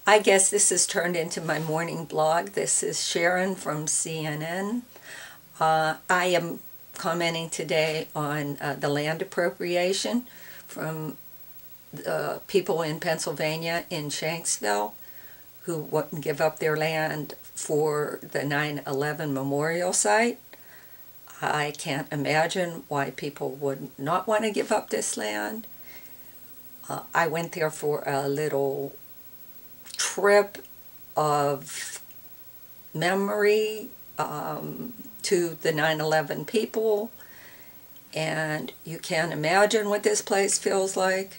I guess this has turned into my morning blog. This is Sharon from CNN. I am commenting today on the land appropriation from people in Pennsylvania in Shanksville who wouldn't give up their land for the 9/11 memorial site. I can't imagine why people would not want to give up this land. I went there for a little trip of memory to the 9/11 people, and you can't imagine what this place feels like.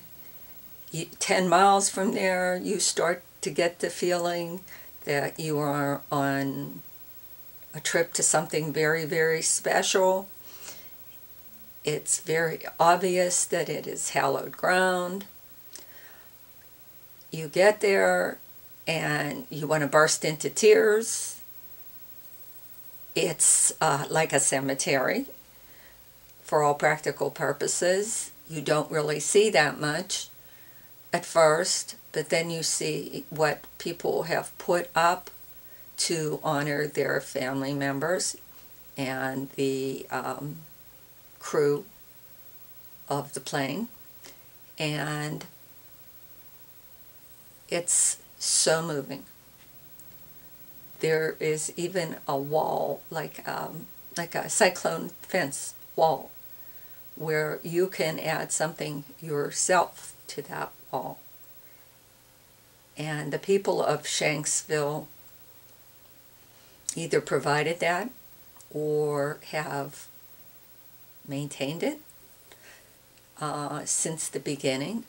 10 miles from there, you start to get the feeling that you are on a trip to something very, very special. It's very obvious that it is hallowed ground. You get there and you want to burst into tears. It's like a cemetery for all practical purposes. You don't really see that much at first, but then you see what people have put up to honor their family members and the crew of the plane, and it's so moving. There is even a wall, like a cyclone fence wall, where you can add something yourself to that wall. And the people of Shanksville either provided that or have maintained it since the beginning.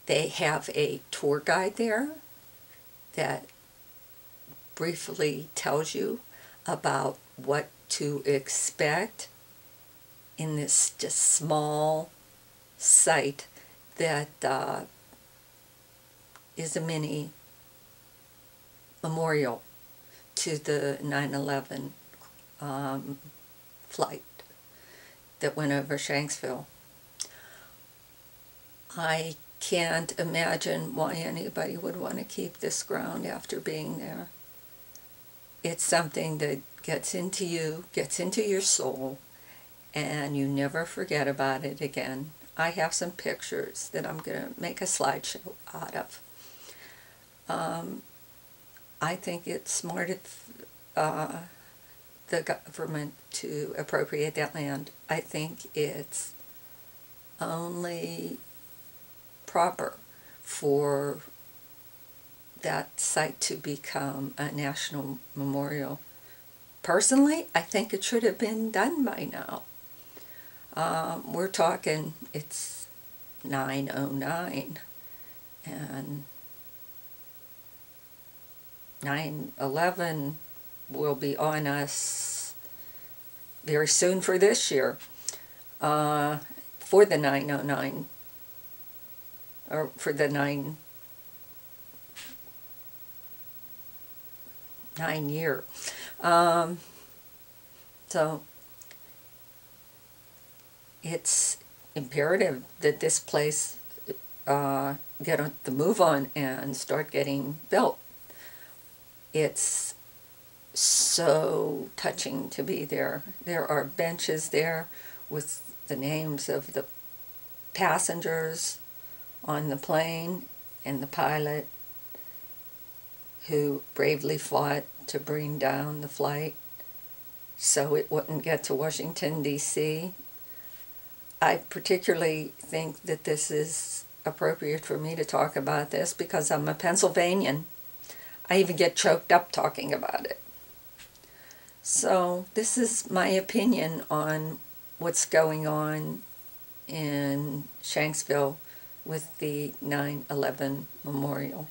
They have a tour guide there that briefly tells you about what to expect in this just small site that is a mini memorial to the 9/11 flight that went over Shanksville. I can't imagine why anybody would want to keep this ground after being there. It's something that gets into you, gets into your soul, and you never forget about it again. I have some pictures that I'm going to make a slideshow out of. I think it's smart of the government to appropriate that land. I think it's only proper for that site to become a national memorial. Personally, I think it should have been done by now. We're talking, it's 9/09, and 9/11 will be on us very soon for this year, for the 9/09, or for the 9 year. So it's imperative that this place get the move on and start getting built. It's so touching to be there. There are benches there with the names of the passengers on the plane and the pilot who bravely fought to bring down the flight so it wouldn't get to Washington, D.C. I particularly think that this is appropriate for me to talk about this because I'm a Pennsylvanian. I even get choked up talking about it. So this is my opinion on what's going on in Shanksville with the 9/11 memorial.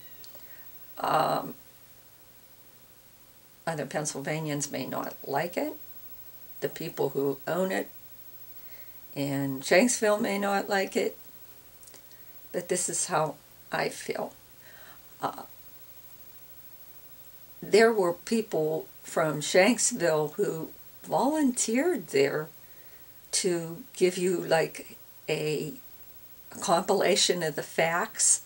Other Pennsylvanians may not like it. The people who own it in Shanksville may not like it. But this is how I feel. There were people from Shanksville who volunteered there to give you like a compilation of the facts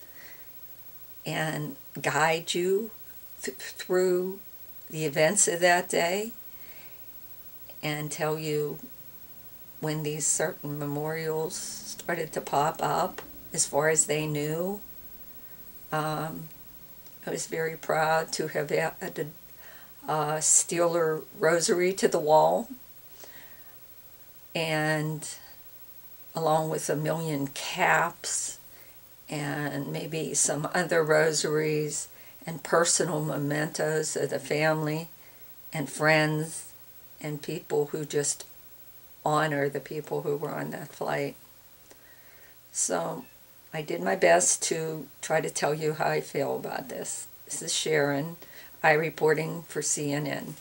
and guide you through the events of that day and tell you when these certain memorials started to pop up as far as they knew. I was very proud to have added a Steeler rosary to the wall, and along with a million caps and maybe some other rosaries and personal mementos of the family and friends and people who just honor the people who were on that flight. So I did my best to try to tell you how I feel about this. This is Sharon, I reporting for CNN.